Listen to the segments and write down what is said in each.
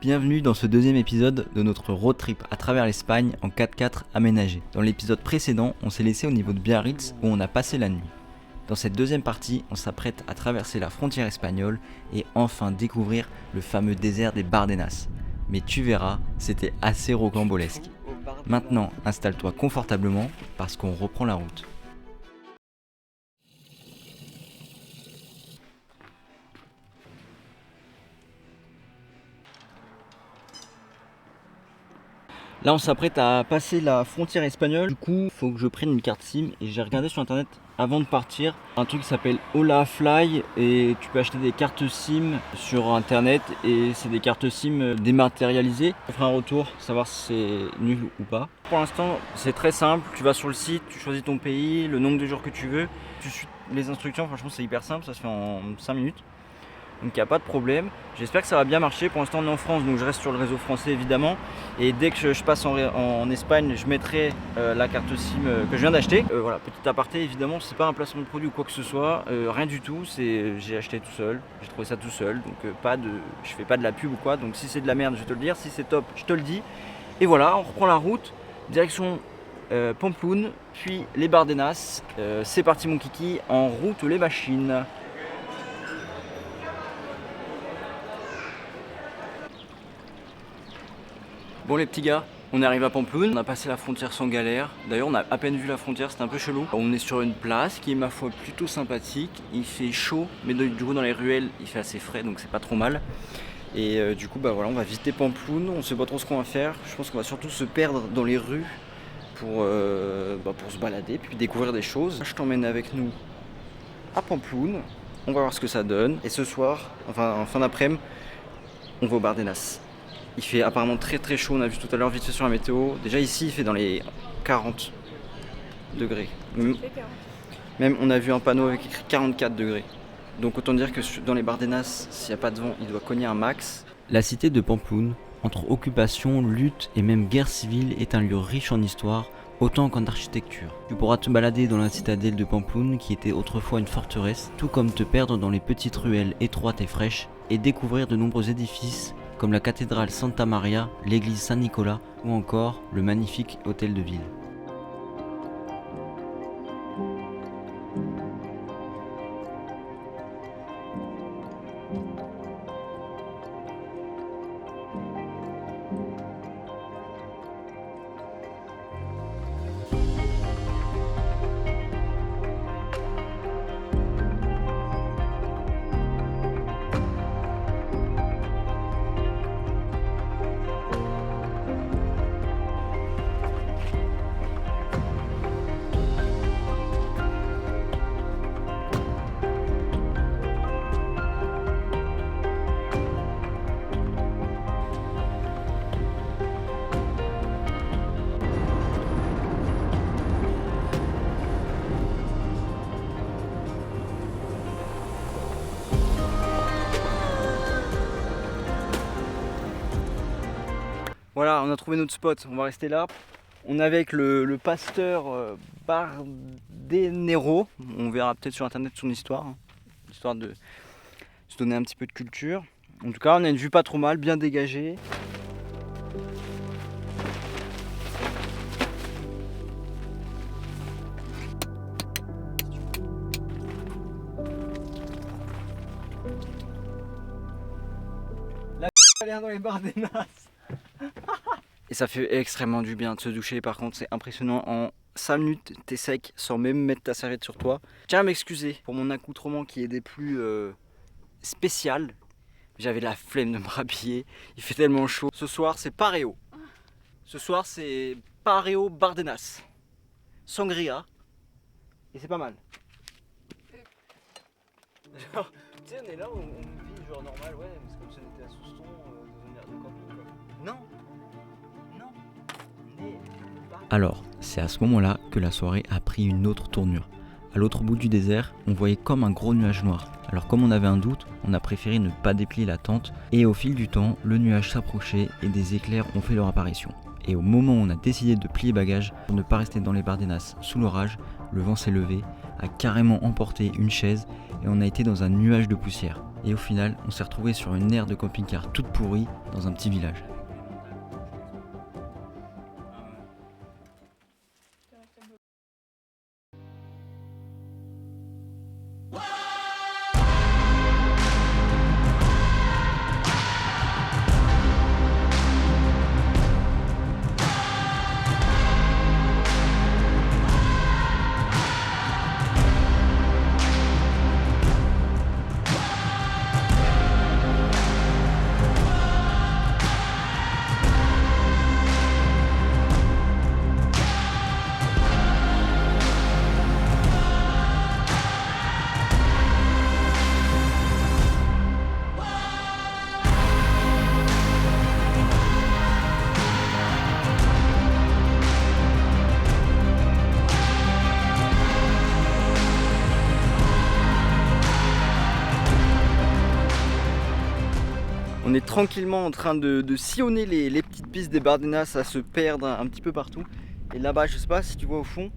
Bienvenue dans ce deuxième épisode de notre road trip à travers l'Espagne en 4x4 aménagé. Dans l'épisode précédent, on s'est laissé au niveau de Biarritz où on a passé la nuit. Dans cette deuxième partie, on s'apprête à traverser la frontière espagnole et enfin découvrir le fameux désert des Bardenas. Mais tu verras, c'était assez rocambolesque. Maintenant, installe-toi confortablement parce qu'on reprend la route. Là on s'apprête à passer la frontière espagnole, du coup il faut que je prenne une carte SIM et j'ai regardé sur internet avant de partir un truc qui s'appelle Hola Fly et tu peux acheter des cartes SIM sur internet et c'est des cartes SIM dématérialisées. Je ferai un retour, savoir si c'est nul ou pas. Pour l'instant c'est très simple, tu vas sur le site, tu choisis ton pays, le nombre de jours que tu veux, tu suis les instructions, franchement c'est hyper simple, ça se fait en 5 minutes. Donc il n'y a pas de problème, j'espère que ça va bien marcher. Pour l'instant on est en France donc je reste sur le réseau français évidemment. Et dès que je passe en Espagne je mettrai la carte SIM que je viens d'acheter. Voilà, petit aparté évidemment, c'est pas un placement de produit ou quoi que ce soit, rien du tout, j'ai acheté tout seul, j'ai trouvé ça tout seul. Donc je fais pas de la pub ou quoi, donc si c'est de la merde je vais te le dire, si c'est top je te le dis. Et voilà, on reprend la route, direction Pamploune, puis les Bardenas. C'est parti mon kiki, en route les machines. Bon les petits gars, on arrive à Pamploune, on a passé la frontière sans galère. D'ailleurs on a à peine vu la frontière, c'était un peu chelou. On est sur une place qui est ma foi plutôt sympathique. Il fait chaud, mais du coup dans les ruelles il fait assez frais donc c'est pas trop mal. Et du coup bah voilà, on va visiter Pamploune, on sait pas trop ce qu'on va faire. Je pense qu'on va surtout se perdre dans les rues pour se balader puis découvrir des choses. Je t'emmène avec nous à Pamploune, on va voir ce que ça donne. Et ce soir, enfin en fin d'après-midi, on va au Bardenas. Il fait apparemment très très chaud, on a vu tout à l'heure vite fait sur la météo. Déjà ici il fait dans les 40 degrés. Même on a vu un panneau avec écrit 44 degrés. Donc autant dire que dans les Bardenas, s'il n'y a pas de vent, il doit cogner un max. La cité de Pamploune, entre occupation, lutte et même guerre civile, est un lieu riche en histoire, autant qu'en architecture. Tu pourras te balader dans la citadelle de Pamploune qui était autrefois une forteresse, tout comme te perdre dans les petites ruelles étroites et fraîches et découvrir de nombreux édifices comme la cathédrale Santa Maria, l'église Saint-Nicolas ou encore le magnifique hôtel de ville. Voilà, on a trouvé notre spot, on va rester là. On est avec le pasteur Bardenero. On verra peut-être sur internet son histoire, histoire de se donner un petit peu de culture. En tout cas, on a une vue pas trop mal, bien dégagée. La galère dans les Bardenas. Et ça fait extrêmement du bien de se doucher, par contre c'est impressionnant, en 5 minutes t'es sec sans même mettre ta serviette sur toi. Je tiens à m'excuser pour mon accoutrement qui est des plus spécial. J'avais la flemme de me rhabiller, il fait tellement chaud. Ce soir c'est Pareo. Ce soir c'est Pareo Bardenas. Sangria. Et c'est pas mal. Genre, tu sais on est là, on vit genre normal, ouais, c'est comme si on était à Souston dans une aire de camping quoi. Non. Alors, c'est à ce moment-là que la soirée a pris une autre tournure. À l'autre bout du désert, on voyait comme un gros nuage noir. Alors comme on avait un doute, on a préféré ne pas déplier la tente et au fil du temps, le nuage s'approchait et des éclairs ont fait leur apparition. Et au moment où on a décidé de plier bagages pour ne pas rester dans les Bardenas sous l'orage, le vent s'est levé, a carrément emporté une chaise et on a été dans un nuage de poussière. Et au final, on s'est retrouvé sur une aire de camping-car toute pourrie dans un petit village. On est tranquillement en train de sillonner les petites pistes des Bardenas à se perdre un petit peu partout. Et là-bas, je sais pas si tu vois au fond,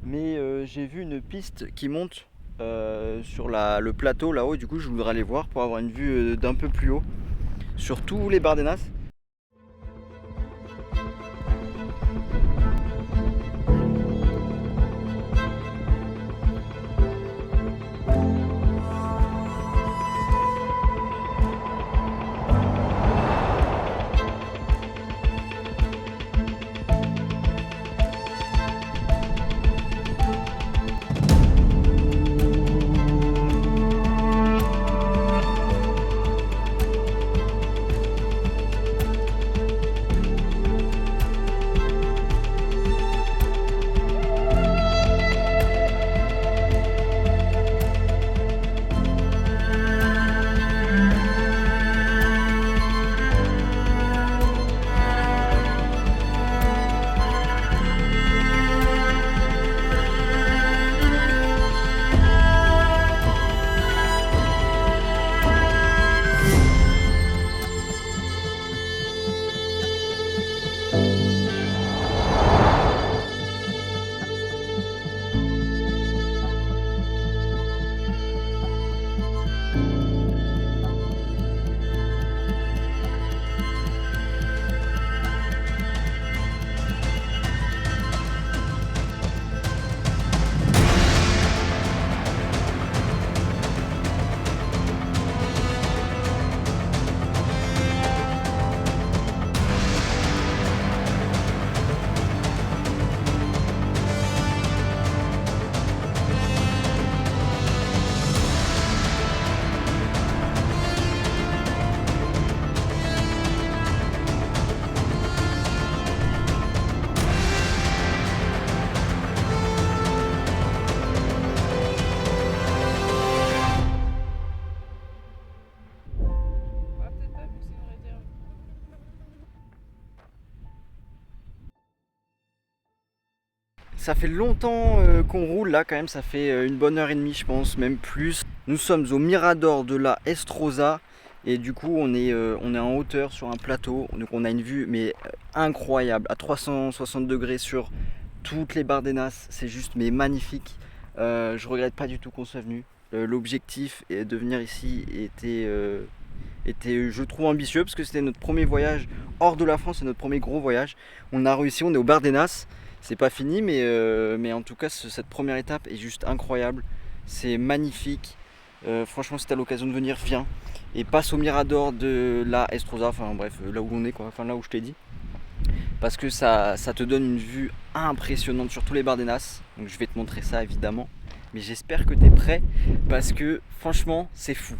mais j'ai vu une piste qui monte sur le plateau là-haut. Et du coup, je voudrais aller voir pour avoir une vue d'un peu plus haut sur tous les Bardenas. Ça fait longtemps qu'on roule là quand même, ça fait une bonne heure et demie je pense, même plus. Nous sommes au Mirador de la Estrosa et du coup on est en hauteur sur un plateau, donc on a une vue mais incroyable à 360 degrés sur toutes les Bardenas, c'est juste mais magnifique. Je regrette pas du tout qu'on soit venu. L'objectif de venir ici était je trouve ambitieux parce que c'était notre premier voyage hors de la France, c'est notre premier gros voyage. On a réussi, on est au Bardenas. C'est pas fini, mais en tout cas, cette première étape est juste incroyable. C'est magnifique. Franchement, si tu as l'occasion de venir, viens. Et passe au Mirador de la Estrosa, enfin bref, là où on est, quoi, enfin là où je t'ai dit. Parce que ça te donne une vue impressionnante sur tous les Bardenas. Donc je vais te montrer ça évidemment. Mais j'espère que tu es prêt parce que franchement, c'est fou.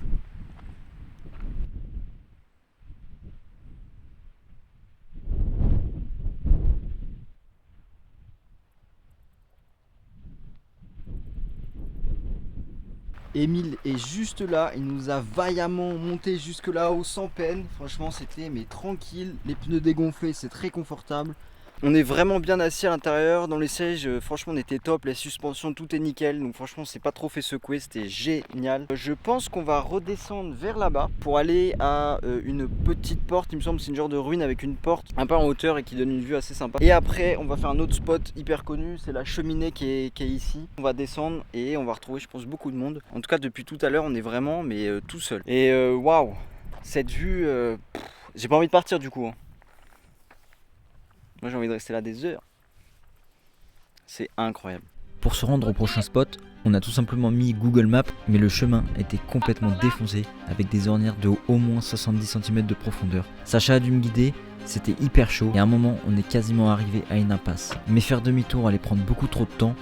Émile est juste là, il nous a vaillamment monté jusque là-haut sans peine. Franchement, c'était mais tranquille. Les pneus dégonflés, c'est très confortable. On est vraiment bien assis à l'intérieur, dans les sièges, franchement on était top, les suspensions tout est nickel, donc franchement c'est pas trop fait secouer, c'était génial. Je pense qu'on va redescendre vers là-bas pour aller à une petite porte, il me semble c'est une genre de ruine avec une porte un peu en hauteur et qui donne une vue assez sympa. Et après on va faire un autre spot hyper connu, c'est la cheminée qui est ici. On va descendre et on va retrouver je pense beaucoup de monde. En tout cas depuis tout à l'heure on est vraiment mais tout seul. Et waouh, cette vue, j'ai pas envie de partir du coup. Hein. Moi j'ai envie de rester là des heures. C'est incroyable. Pour se rendre au prochain spot, on a tout simplement mis Google Maps, mais le chemin était complètement défoncé avec des ornières de au moins 70 cm de profondeur. Sacha a dû me guider, c'était hyper chaud et à un moment on est quasiment arrivé à une impasse. Mais faire demi-tour allait prendre beaucoup trop de temps,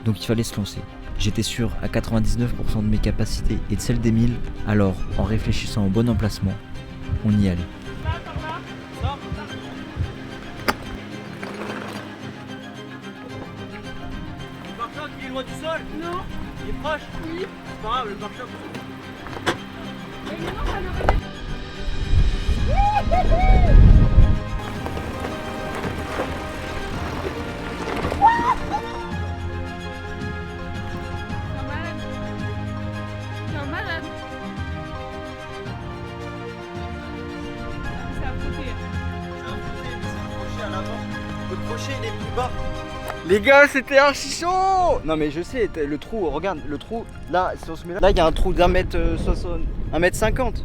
donc il fallait se lancer. J'étais sûr à 99% de mes capacités et de celles d'Emile, alors en réfléchissant au bon emplacement, on y allait. Il est loin du sol? Non. Il est proche? Oui. C'est pas grave, le pare-choc. Mais non, ça le réveille. T'es un malade. C'est à côté. C'est un crochet à l'avant. Le crochet il est plus bas. Les gars, c'était archi chaud! Non mais je sais, le trou, regarde, le trou, là, si on se met là, il y a un trou d'1m60, 1m50.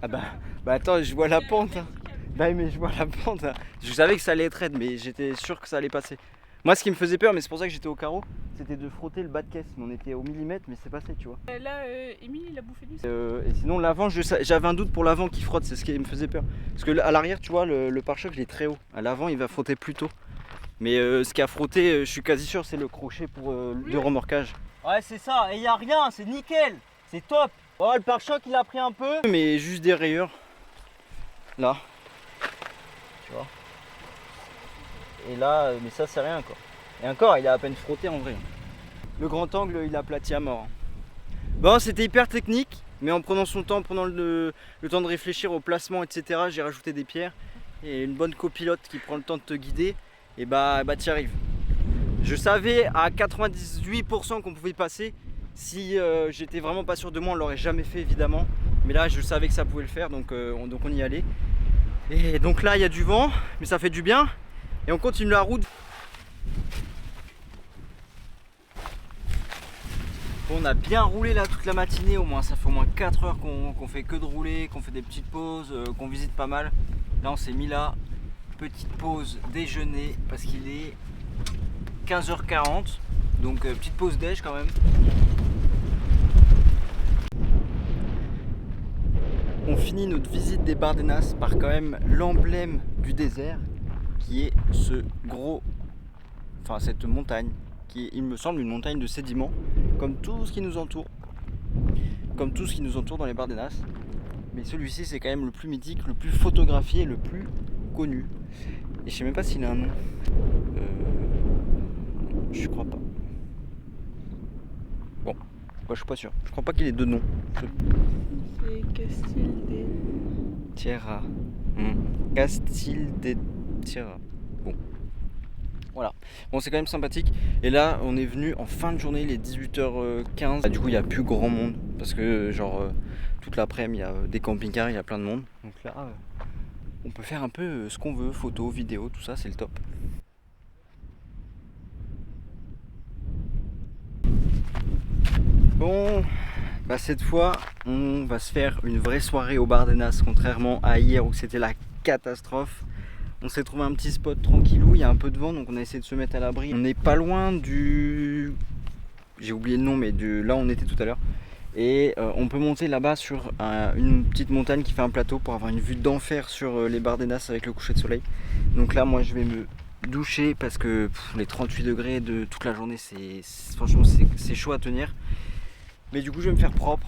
Ah bah attends, je vois la pente. Hein. Bah mais je vois la pente. Hein. Je savais que ça allait être raide, mais j'étais sûr que ça allait passer. Moi, ce qui me faisait peur, mais c'est pour ça que j'étais au carreau, c'était de frotter le bas de caisse. Mais on était au millimètre, mais c'est passé, tu vois. Là, Émile, il a bouffé du Et sinon, l'avant, j'avais un doute pour l'avant qui frotte, c'est ce qui me faisait peur. Parce que à l'arrière, tu vois, le pare-choc, il est très haut. À l'avant, il va frotter plus tôt. Mais ce qui a frotté, je suis quasi sûr, c'est le crochet pour le remorquage. Ouais, c'est ça, et il n'y a rien, c'est nickel, c'est top. Oh, le pare-choc, il a pris un peu, mais juste des rayures. Là, tu vois. Et là, mais ça, c'est rien, quoi. Et encore, il a à peine frotté en vrai. Le grand angle, il a aplati à mort. Bon, c'était hyper technique, mais en prenant son temps, en prenant le temps de réfléchir au placement, etc., j'ai rajouté des pierres. Et une bonne copilote qui prend le temps de te guider. Et bah t'y arrives. Je savais à 98% qu'on pouvait y passer. Si j'étais vraiment pas sûr de moi, on l'aurait jamais fait évidemment. Mais là je savais que ça pouvait le faire, donc on y allait. Et donc là il y a du vent, mais ça fait du bien. Et on continue la route. Bon, on a bien roulé là toute la matinée, au moins ça fait au moins 4 heures qu'on fait que de rouler, qu'on fait des petites pauses, qu'on visite pas mal. Là on s'est mis là. Petite pause déjeuner parce qu'il est 15h40, donc petite pause déj quand même. On finit notre visite des Bardenas par quand même l'emblème du désert qui est ce gros, enfin cette montagne qui est, il me semble, une montagne de sédiments comme tout ce qui nous entoure, dans les Bardenas. Mais celui-ci c'est quand même le plus mythique, le plus photographié, le plus connu. Et je sais même pas s'il a un nom. Je crois pas. Bon, moi je suis pas sûr. Je crois pas qu'il ait deux noms. C'est Castil des Tierra. Castil des Tierra. Bon. Voilà. Bon, c'est quand même sympathique. Et là, on est venu en fin de journée, il est 18h15. Du coup, il n'y a plus grand monde. Parce que, genre, toute l'après-midi, il y a des camping-cars, il y a plein de monde. Donc là, on peut faire un peu ce qu'on veut, photos, vidéos, tout ça, c'est le top. Bon, bah cette fois, on va se faire une vraie soirée au Bardenas, contrairement à hier où c'était la catastrophe. On s'est trouvé un petit spot tranquillou, il y a un peu de vent, donc on a essayé de se mettre à l'abri. On n'est pas loin du... J'ai oublié le nom, mais là où on était tout à l'heure. Et on peut monter là-bas sur une petite montagne qui fait un plateau pour avoir une vue d'enfer sur les Bardenas avec le coucher de soleil. Donc là, moi je vais me doucher parce que les 38 degrés de toute la journée, franchement c'est chaud à tenir. Mais du coup je vais me faire propre.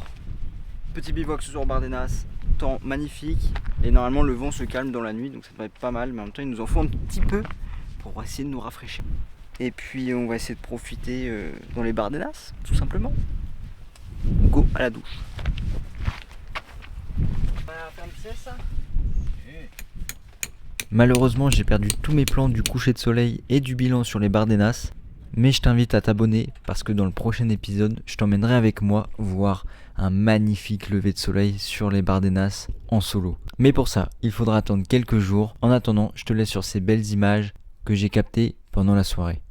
Petit bivouac sur Bardenas, temps magnifique. Et normalement le vent se calme dans la nuit, donc ça devrait être pas mal. Mais en même temps il nous en faut un petit peu pour essayer de nous rafraîchir. Et puis on va essayer de profiter dans les Bardenas, tout simplement. Go à la douche. On va faire une sieste, ça ? Malheureusement, j'ai perdu tous mes plans du coucher de soleil et du bilan sur les Bardenas, mais je t'invite à t'abonner parce que dans le prochain épisode, je t'emmènerai avec moi voir un magnifique lever de soleil sur les Bardenas en solo. Mais pour ça, il faudra attendre quelques jours. En attendant, je te laisse sur ces belles images que j'ai captées pendant la soirée.